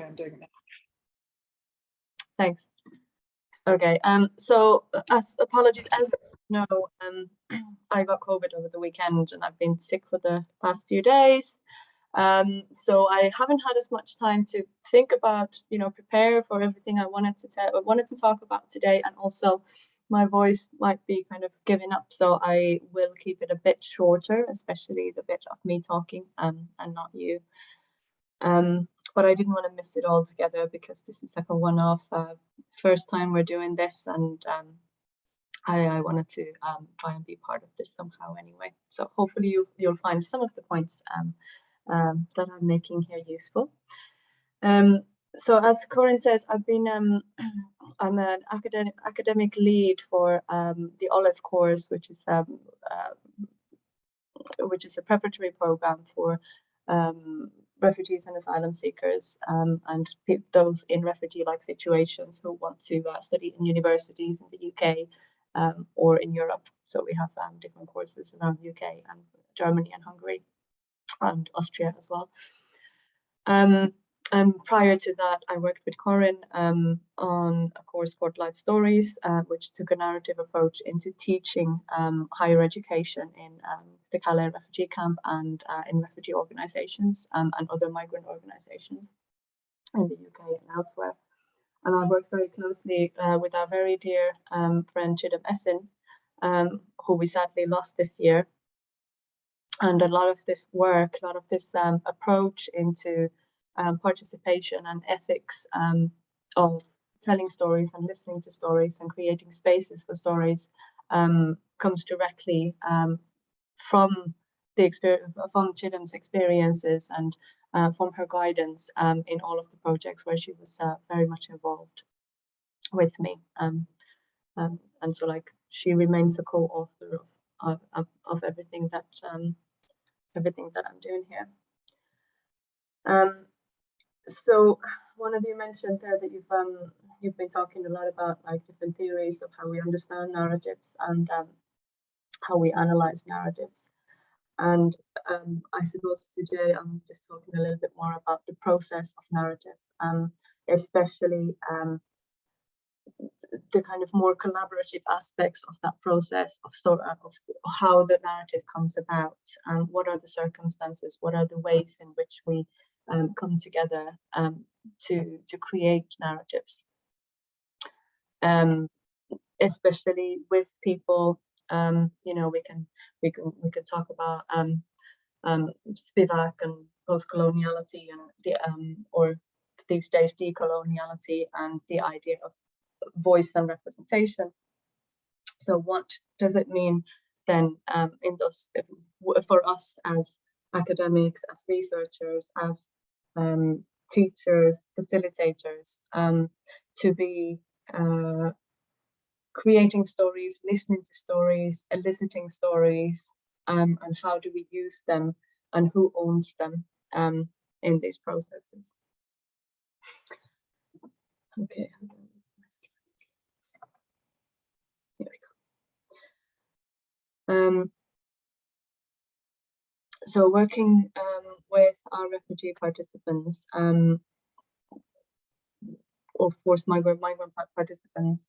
understanding. Thanks. Okay, so apologies, as you know, I got COVID over the weekend and I've been sick for the past few days. So I haven't had as much time to think about, prepare for everything I wanted to talk about today, and also my voice might be kind of giving up, so I will keep it a bit shorter, especially the bit of me talking and not you. But I didn't want to miss it all together because this is like a one-off, first time we're doing this, and I wanted to try and be part of this somehow anyway. So hopefully you'll find some of the points that I'm making here useful. So as Corinne says, I'm an academic lead for the OLIVE course, which is a preparatory program for refugees and asylum seekers and those in refugee-like situations who want to study in universities in the UK or in Europe. So we have different courses around the UK and Germany and Hungary and Austria as well. And prior to that, I worked with Corinne on a course called Life Stories, which took a narrative approach into teaching higher education in the Calais refugee camp and in refugee organisations and other migrant organisations in the UK and elsewhere. And I worked very closely with our very dear friend Chidam Essin, who we sadly lost this year. And a lot of this work, a lot of this approach into participation and ethics of telling stories and listening to stories and creating spaces for stories comes directly from the experience, from Chidam's experiences and from her guidance in all of the projects where she was very much involved with me. And so, like, she remains a co-author of everything that I'm doing here. So one of you mentioned there that you've been talking a lot about like different theories of how we understand narratives and how we analyze narratives. And I suppose today I'm just talking a little bit more about the process of narrative, especially the kind of more collaborative aspects of that process of how the narrative comes about, and what are the circumstances, what are the ways in which we come together to create narratives, especially with people. We can talk about Spivak and post-coloniality and or these days decoloniality and the idea of voice and representation. So what does it mean then in those for us as academics, as researchers, as teachers, facilitators, to be creating stories, listening to stories, eliciting stories, and how do we use them and who owns them in these processes. Okay. Here we go. So working with our refugee participants, or forced migrant participants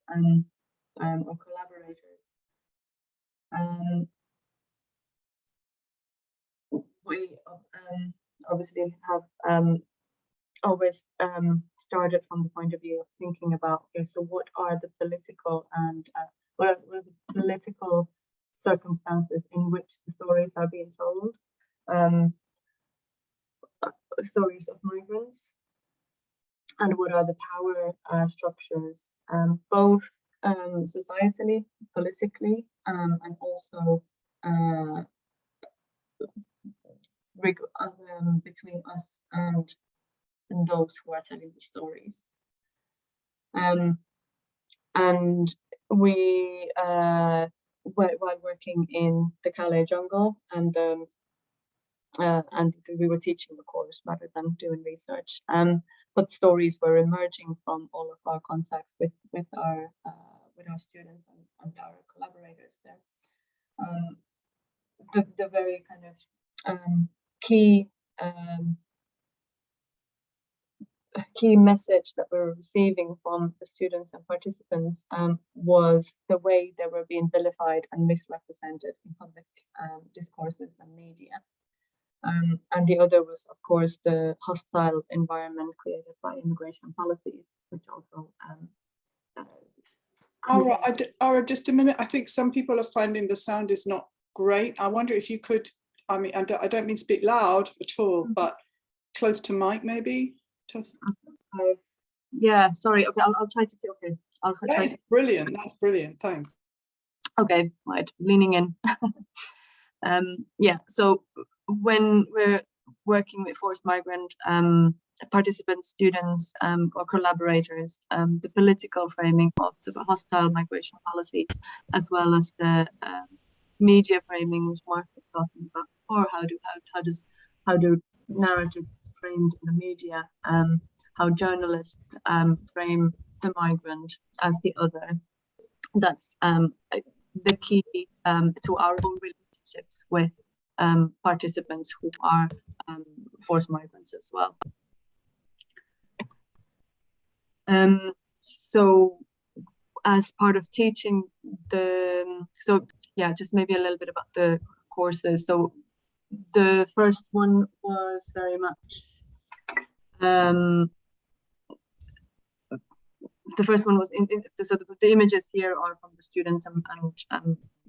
or collaborators, we obviously have always started from the point of view of thinking about, okay, so what are the political and what are the political circumstances in which the stories are being told, stories of migrants, and what are the power structures, both societally, politically, and also between us and those who are telling the stories. And we, while working in the Calais jungle, and we were teaching the course rather than doing research, but stories were emerging from all of our contacts with our students and our collaborators there. The very kind of key key message that we were receiving from the students and participants was the way they were being vilified and misrepresented in public discourses and media. And the other was, of course, the hostile environment created by immigration policies, which also Aura, just a minute. I think some people are finding the sound is not great. I wonder if you could, I mean, I don't mean speak loud at all, but close to mic maybe. Yeah, sorry. Okay, I'll try to. Okay, I'll try to. Brilliant. That's brilliant. Thanks. Okay, right. Leaning in. Yeah. So when we're working with forced migrant participants, students, or collaborators, the political framing of the hostile migration policies, as well as the media framing, which Mark was talking about, or how do narrative framed in the media, how journalists frame the migrant as the other. That's the key to our own relationships with participants who are forced migrants as well. So as part of teaching just maybe a little bit about the courses. So the first one was very much the first one was so the images here are from the students and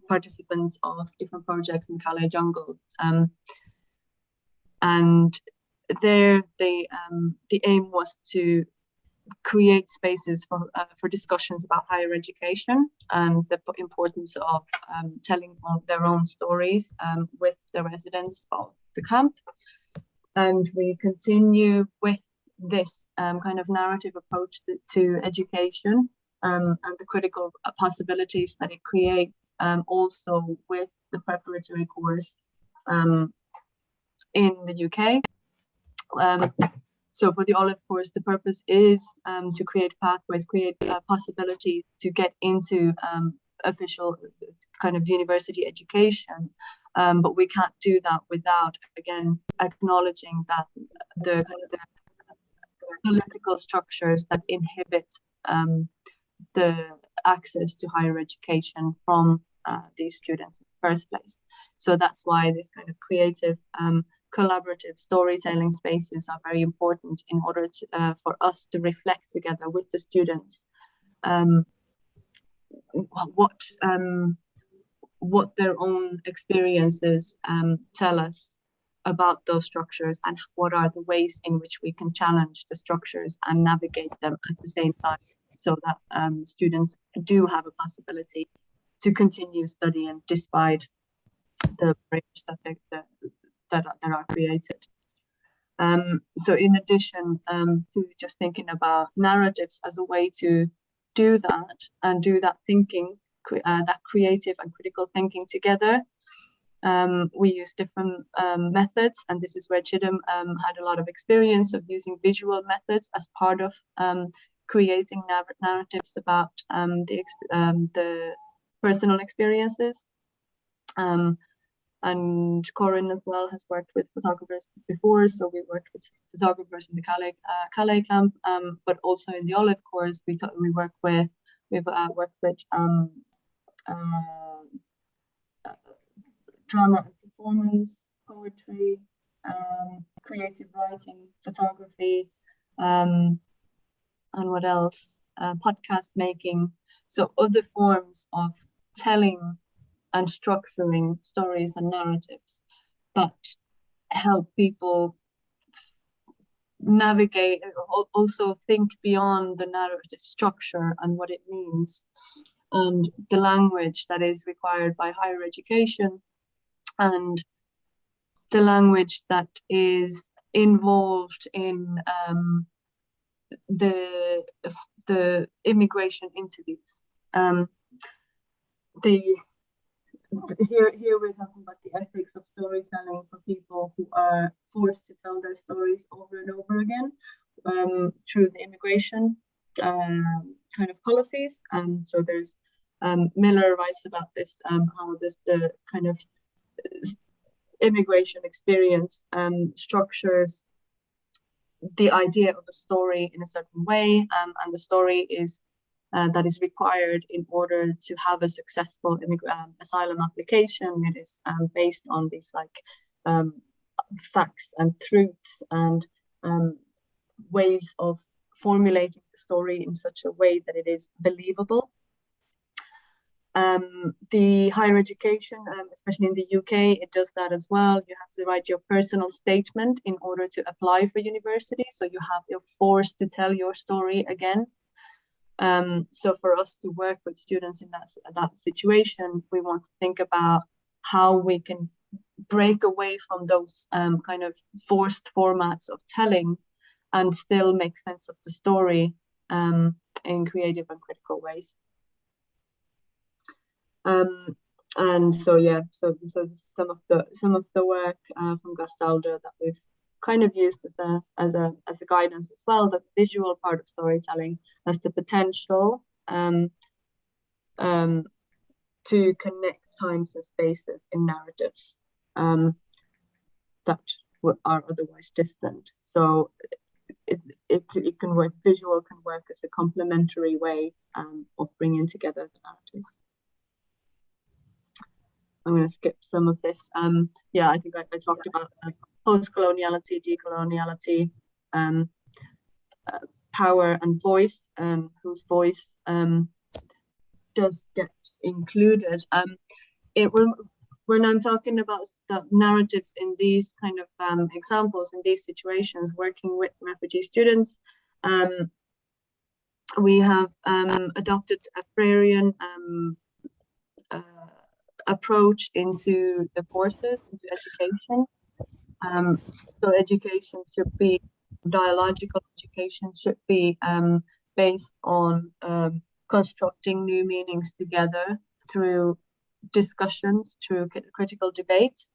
participants of different projects in Calais Jungle, and there the aim was to create spaces for discussions about higher education and the importance of telling their own stories with the residents of the camp. And we continue with this kind of narrative approach to education and the critical possibilities that it creates, also with the preparatory course in the UK. So for the Olive course, the purpose is to create pathways, create possibilities to get into official kind of university education. But we can't do that without, again, acknowledging that the kind of the political structures that inhibit the access to higher education from these students in the first place. So that's why this kind of creative collaborative storytelling spaces are very important in order to, for us to reflect together with the students what their own experiences tell us about those structures, and what are the ways in which we can challenge the structures and navigate them at the same time, so that students do have a possibility to continue studying despite the barriers that are created. So in addition to just thinking about narratives as a way to do that and do that thinking, that creative and critical thinking together, we use different methods, and this is where Chidam had a lot of experience of using visual methods as part of creating narratives about the personal experiences. And Corinne as well has worked with photographers before, so we worked with photographers in the Calais camp, but also in the Olive course we've worked with drama and performance, poetry, creative writing, photography, and what else? Podcast making. So other forms of telling and structuring stories and narratives that help people navigate, also think beyond the narrative structure and what it means, and the language that is required by higher education, and the language that is involved in the immigration interviews. Here we're talking about the ethics of storytelling for people who are forced to tell their stories over and over again through the immigration kind of policies. So there's Miller writes about this, how the kind of immigration experience structures the idea of a story in a certain way, and the story is that is required in order to have a successful asylum application. It is based on these facts and truths and ways of formulating the story in such a way that it is believable. The higher education, especially in the UK, it does that as well. You have to write your personal statement in order to apply for university. So you're forced to tell your story again. So for us to work with students in that situation, we want to think about how we can break away from those kind of forced formats of telling and still make sense of the story in creative and critical ways. And so yeah, so this is some of the work from Gastaldo that we've kind of used as a guidance as well. The visual part of storytelling has the potential to connect times and spaces in narratives that are otherwise distant. So it can work. Visual can work as a complementary way of bringing together the narratives. I'm going to skip some of this. Yeah, I think I talked about post-coloniality, decoloniality, power and voice, whose voice does get included. When I'm talking about the narratives in these kind of examples, in these situations, working with refugee students, we have adopted a Freirean approach into the courses, into education. So education should be, dialogical education should be based on constructing new meanings together through discussions, through critical debates.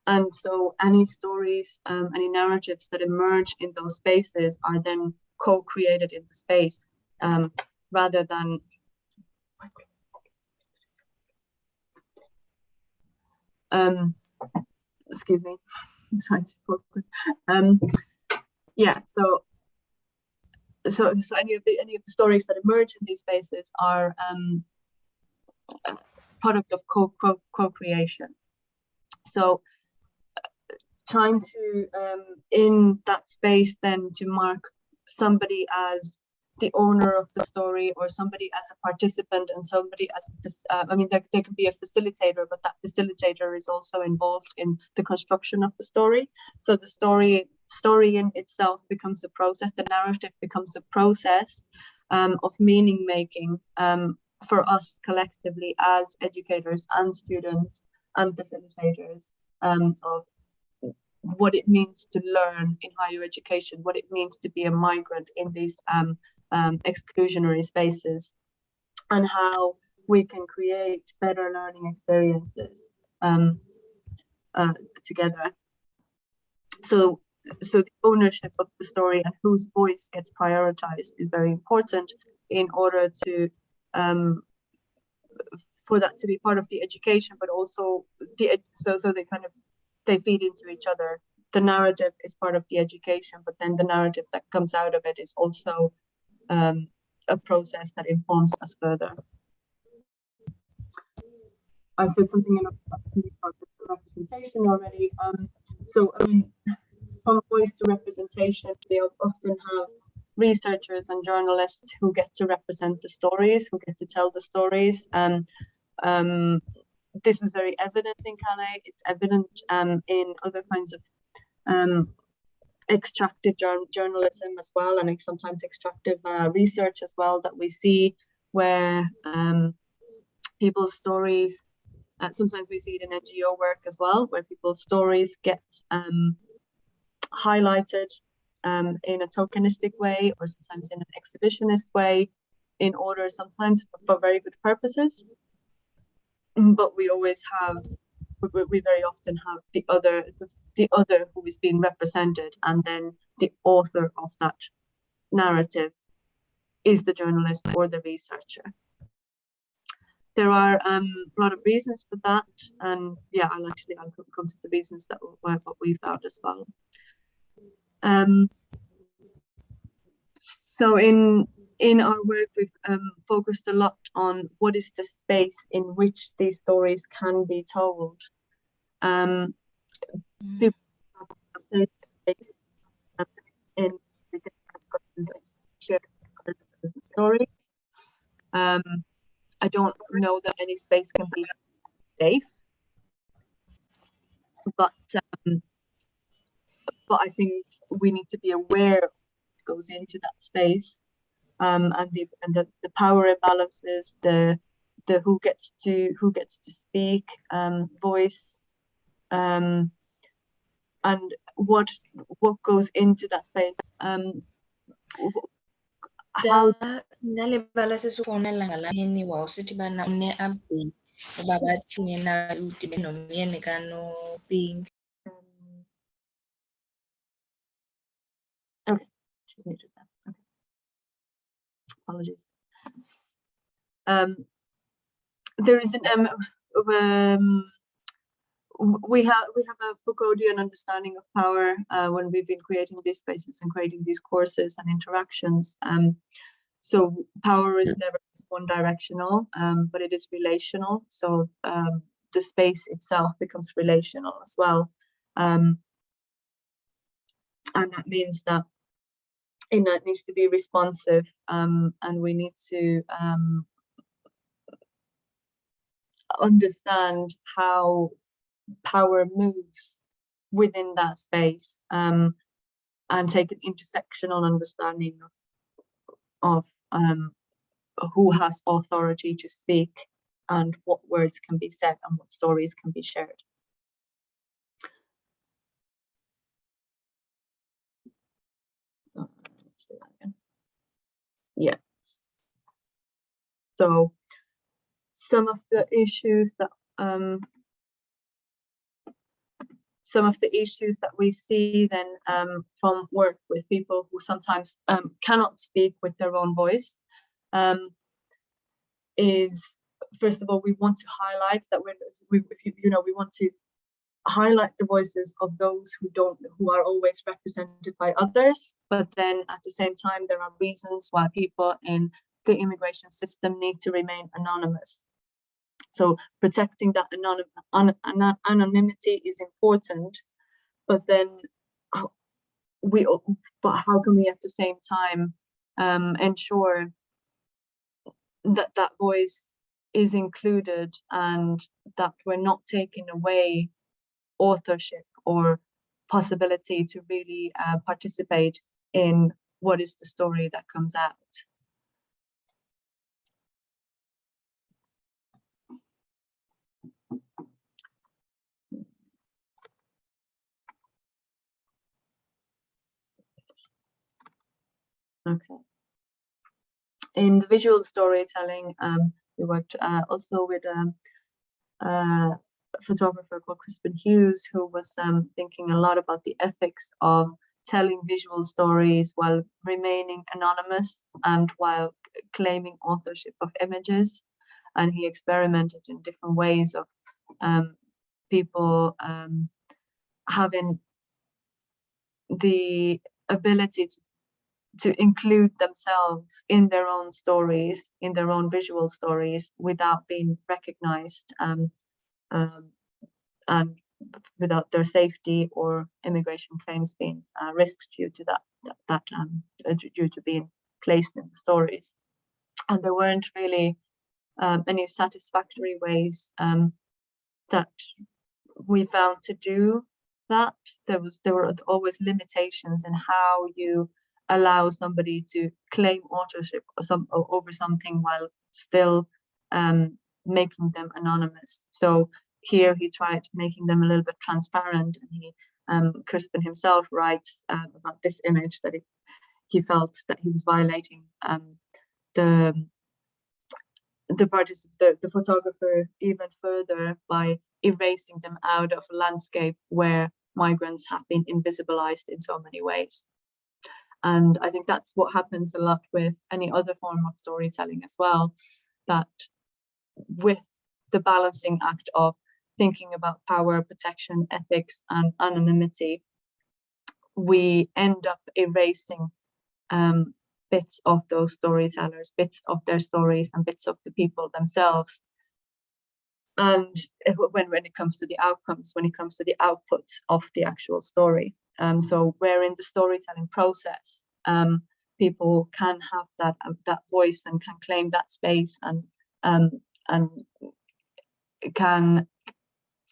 And so any stories, any narratives that emerge in those spaces are then co-created in the space, rather than excuse me, I'm trying to focus. Yeah, so any of the stories that emerge in these spaces are a product of co-creation. So trying to in that space then to mark somebody as the owner of the story, or somebody as a participant, and somebody as I mean, there can be a facilitator, but that facilitator is also involved in the construction of the story. So the story in itself becomes a process. The narrative becomes a process of meaning making for us collectively as educators and students and facilitators, of what it means to learn in higher education, what it means to be a migrant in these exclusionary spaces, and how we can create better learning experiences together. So the ownership of the story and whose voice gets prioritized is very important in order to for that to be part of the education, but also so they feed into each other. The narrative is part of the education, but then the narrative that comes out of it is also a process that informs us further. I said something about the representation already. So I mean, from voice to representation, they often have researchers and journalists who get to represent the stories, who get to tell the stories. This was very evident in Calais. It's evident in other kinds of extractive journalism as well, and sometimes extractive research as well, that we see where people's stories, sometimes we see it in NGO work as well, where people's stories get highlighted in a tokenistic way, or sometimes in an exhibitionist way, in order sometimes for very good purposes. But we always have, we very often have the other who is being represented, and then the author of that narrative is the journalist or the researcher. There are a lot of reasons for that, and yeah, I'll come to the reasons that what we found as well. So in our work, we've focused a lot on what is the space in which these stories can be told. People have a safe space in the different discussions and shared stories. I don't know that any space can be safe, but I think we need to be aware of what goes into that space, and the power imbalances, the who gets to speak, voice, and what goes into that space. How Nalibala sesifonela ngalamini wawusithi bana une-update uba bathini na udibe nomyeni kaNopinki. Okay, she's muted that. Okay. Apologies. There is an we have a Foucauldian understanding of power when we've been creating these spaces and creating these courses and interactions. So power is never one directional, but it is relational. So the space itself becomes relational as well. And that means that it needs to be responsive, and we need to understand how power moves within that space, and take an intersectional understanding of who has authority to speak and what words can be said and what stories can be shared. Let's do that again. Yeah. So some of the issues that we see then from work with people who sometimes cannot speak with their own voice is, first of all, we want to highlight that we want to highlight the voices of those who are always represented by others, but then at the same time there are reasons why people in the immigration system need to remain anonymous. So protecting that anonymity is important, but then how can we at the same time ensure that that voice is included and that we're not taking away authorship or possibility to really participate in what is the story that comes out. Okay. In the visual storytelling, we worked also with a photographer called Crispin Hughes, who was thinking a lot about the ethics of telling visual stories while remaining anonymous and while claiming authorship of images. And he experimented in different ways of people having the ability to include themselves in their own stories, in their own visual stories, without being recognized and without their safety or immigration claims being risked due to due to being placed in the stories. And there weren't really any satisfactory ways that we found to do that. There were always limitations in how you allow somebody to claim authorship over something while still making them anonymous. So here he tried making them a little bit transparent, and he Crispin himself writes about this image that he felt that he was violating the photographer even further by erasing them out of a landscape where migrants have been invisibilized in so many ways. And I think that's what happens a lot with any other form of storytelling as well, that with the balancing act of thinking about power, protection, ethics, and anonymity, we end up erasing bits of those storytellers, bits of their stories, and bits of the people themselves. And when it comes to the outcomes, when it comes to the output of the actual story. So where in the storytelling process, people can have that voice and can claim that space and can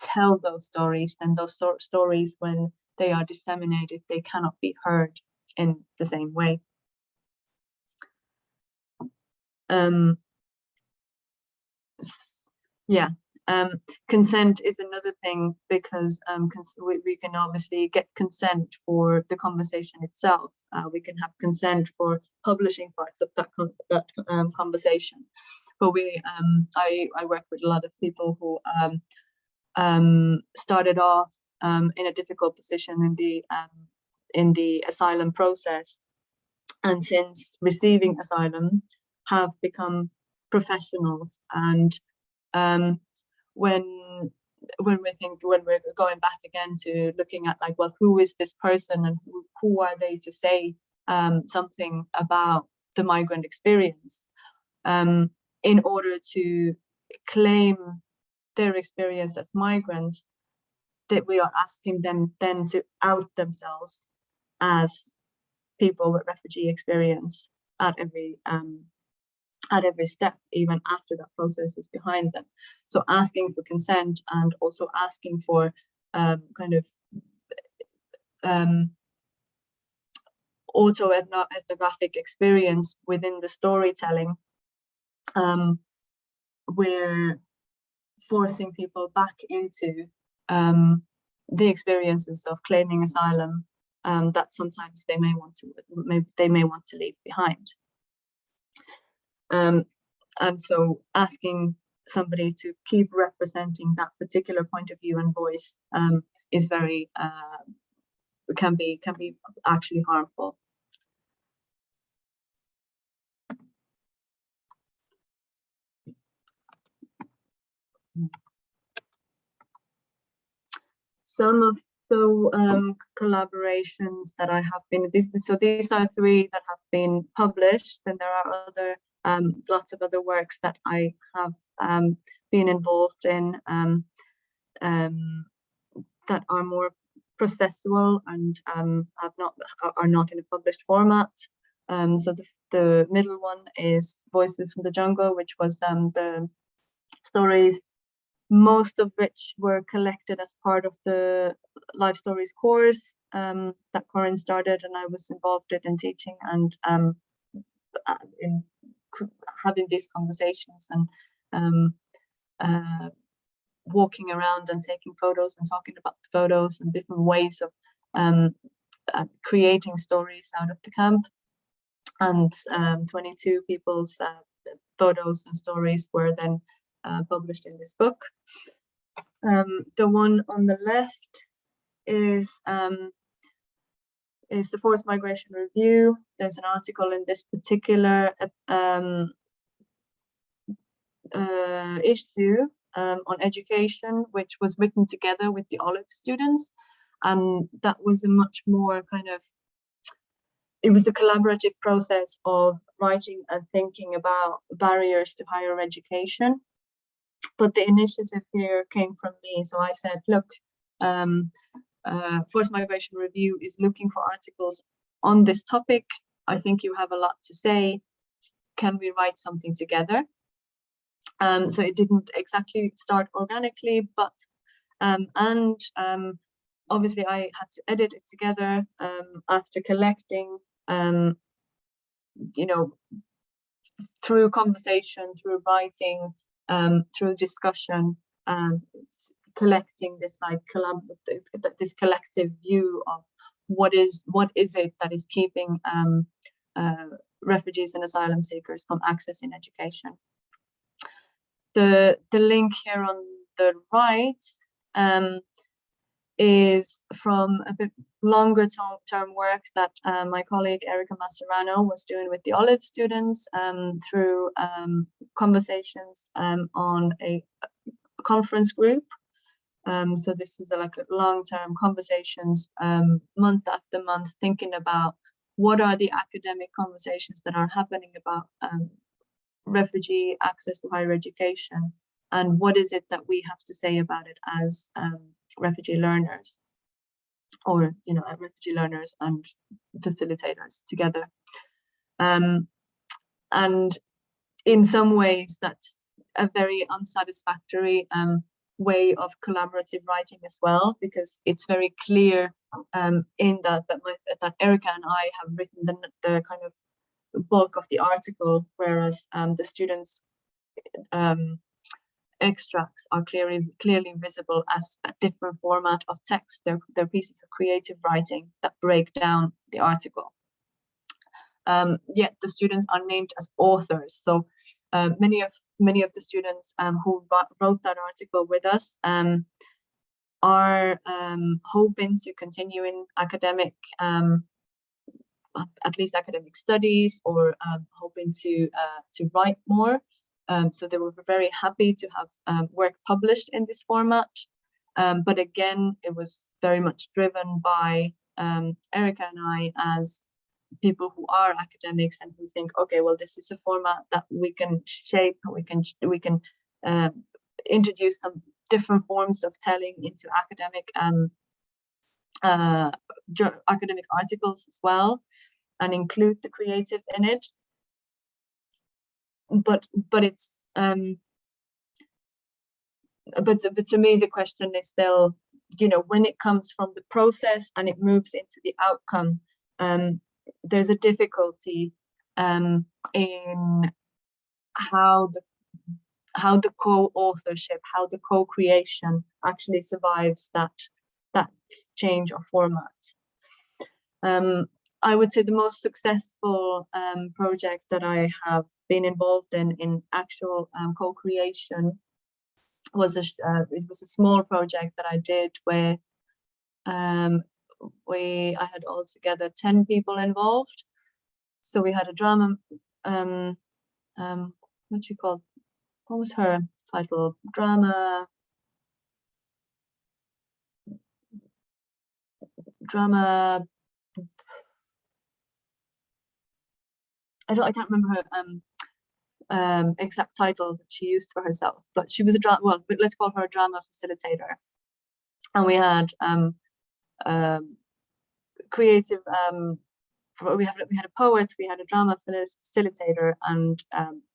tell those stories, then those stories, when they are disseminated, they cannot be heard in the same way. Consent is another thing, because we can obviously get consent for the conversation itself. We can have consent for publishing parts of that conversation. But I work with a lot of people who started off in a difficult position in the asylum process, and since receiving asylum have become professionals. And when we're going back again to looking at, like, well, who is this person, and who are they to say something about the migrant experience, in order to claim their experience as migrants, that we are asking them then to out themselves as people with refugee experience at every step, even after that process is behind them. So asking for consent, and also asking for auto-ethnographic experience within the storytelling. We're forcing people back into the experiences of claiming asylum that sometimes they may want to leave behind. And so asking somebody to keep representing that particular point of view and voice is very can be actually harmful. Some of the collaborations that I have been, so these are 3 that have been published, and there are other lots of other works that I have been involved in that are more processual and are not in a published format. So the middle one is Voices from the Jungle, which was the stories, most of which were collected as part of the Life Stories course that Corinne started, and I was involved in teaching and in having these conversations and walking around and taking photos and talking about the photos and different ways of creating stories out of the camp. And 22 people's photos and stories were then published in this book. The one on the left is the Forced Migration Review. There's an article in this particular issue on education, which was written together with the Olive students, and that was a much more it was the collaborative process of writing and thinking about barriers to higher education. But the initiative here came from me, so I said, look, Forced Migration Review is looking for articles on this topic. I think you have a lot to say. Can we write something together? So it didn't exactly start organically, but obviously I had to edit it together after collecting, through conversation, through writing, through discussion, and collecting this this collective view of what is it that is keeping refugees and asylum seekers from accessing education. The link here on the right is from a bit longer term work that my colleague Erica Mascherano was doing with the Olive students through conversations on a conference group. So this is like long-term conversations, month after month, thinking about what are the academic conversations that are happening about refugee access to higher education, and what is it that we have to say about it as refugee learners, or refugee learners and facilitators together. And in some ways that's a very unsatisfactory way of collaborative writing as well, because it's very clear in that Erica and I have written the kind of bulk of the article, whereas the students' extracts are clearly visible as a different format of text. They're pieces of creative writing that break down the article. Yet the students are named as authors. So many of the students who wrote that article with us are hoping to continue in academic, at least academic studies, or hoping to write more. So they were very happy to have work published in this format. But again, it was very much driven by Erica and I as people who are academics and who think, okay, well, this is a format that we can shape, we can introduce some different forms of telling into academic articles as well, and include the creative in it. But it's but to me the question is still, when it comes from the process and it moves into the outcome, there's a difficulty in how the co-authorship, how the co-creation actually survives that change of format. I would say the most successful project that I have been involved in actual co-creation was it was a small project that I did with I had altogether 10 people involved. So we had a drama, what was her title? Drama, I can't remember her exact title that she used for herself, but she was but let's call her a drama facilitator. And we had creative, we had a poet, we had a drama facilitator, and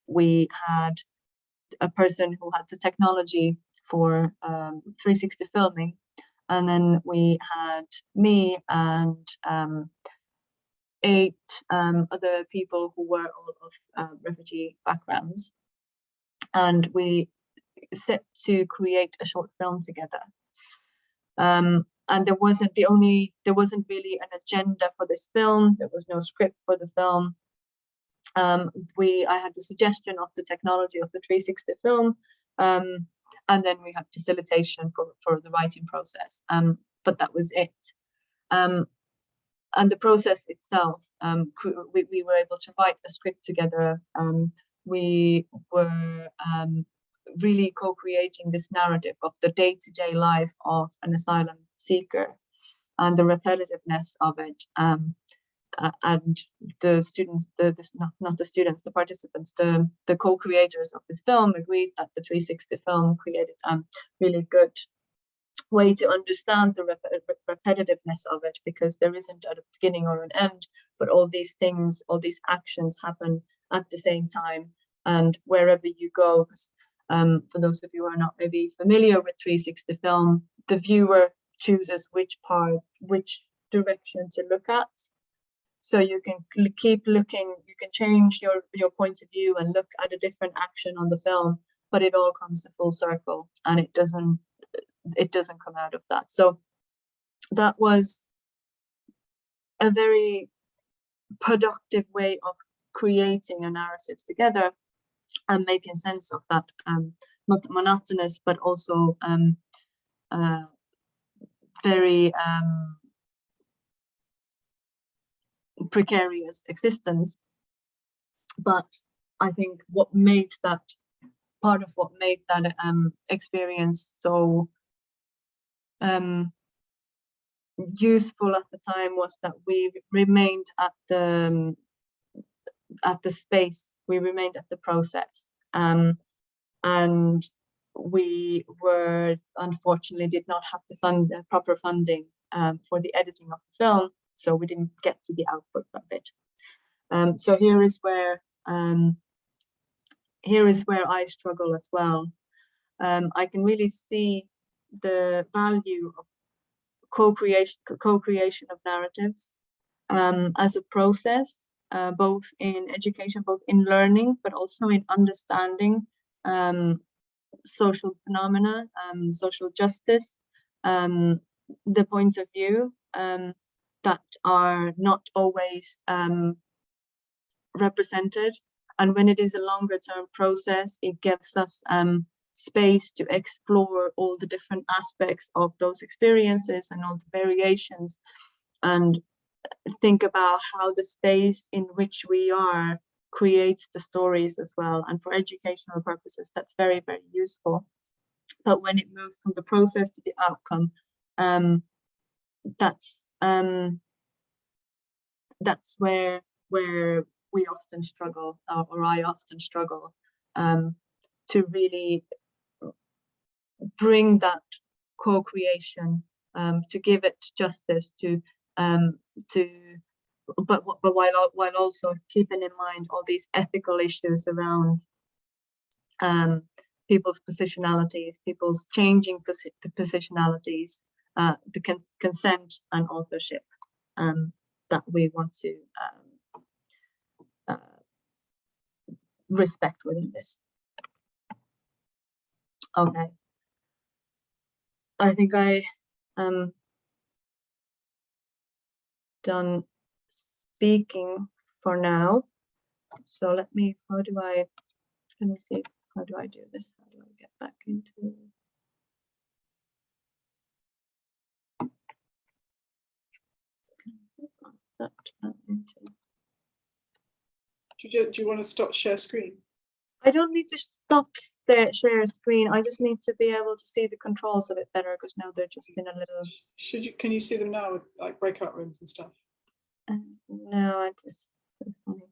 we had a person who had the technology for 360 filming, and then we had me and 8 other people who were all of refugee backgrounds, and we set to create a short film together. And there wasn't really an agenda for this film. There was no script for the film. I had the suggestion of the technology of the 360 film, and then we had facilitation for the writing process. But that was it. And the process itself, we were able to write a script together. We were really co-creating this narrative of the day-to-day life of an asylum seeker and the repetitiveness of it. And the students, not the students, the participants, the co-creators of this film agreed that the 360 film created a really good way to understand the repetitiveness of it, because there isn't a beginning or an end, but all these things, all these actions happen at the same time. And wherever you go, for those of you who are not maybe familiar with 360 film, the viewer chooses which direction to look at. So you can keep looking, you can change your point of view and look at a different action on the film, but it all comes to full circle, and it doesn't come out of that. So that was a very productive way of creating a narrative together and making sense of that monotonous but also very precarious existence. But I think part of what made that experience so useful at the time was that we remained at the space, we remained at the process, and we were unfortunately did not have the proper funding for the editing of the film, so we didn't get to the output of it. So here is where I struggle as well. I can really see the value of co-creation of narratives as a process, both in education, both in learning, but also in understanding social phenomena, social justice, the points of view that are not always represented. And when it is a longer term process, it gives us space to explore all the different aspects of those experiences and all the variations, and think about how the space in which we are creates the stories as well. And for educational purposes, that's very, very useful. But when it moves from the process to the outcome, that's where we often struggle, or I often struggle, to really bring that co-creation, to give it justice, but while also keeping in mind all these ethical issues around people's positionalities, people's changing positionalities, the consent and authorship that we want to respect within this. Okay, I think I am done speaking for now. So let me see, how do I do this? How do I get back into Do you want to stop share screen? I don't need to stop share screen. I just need to be able to see the controls a bit better, because now they're just in a little. Can you see them now with like breakout rooms and stuff? No, it's funny.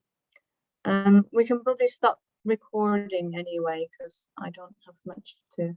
We can probably stop recording anyway, because I don't have much to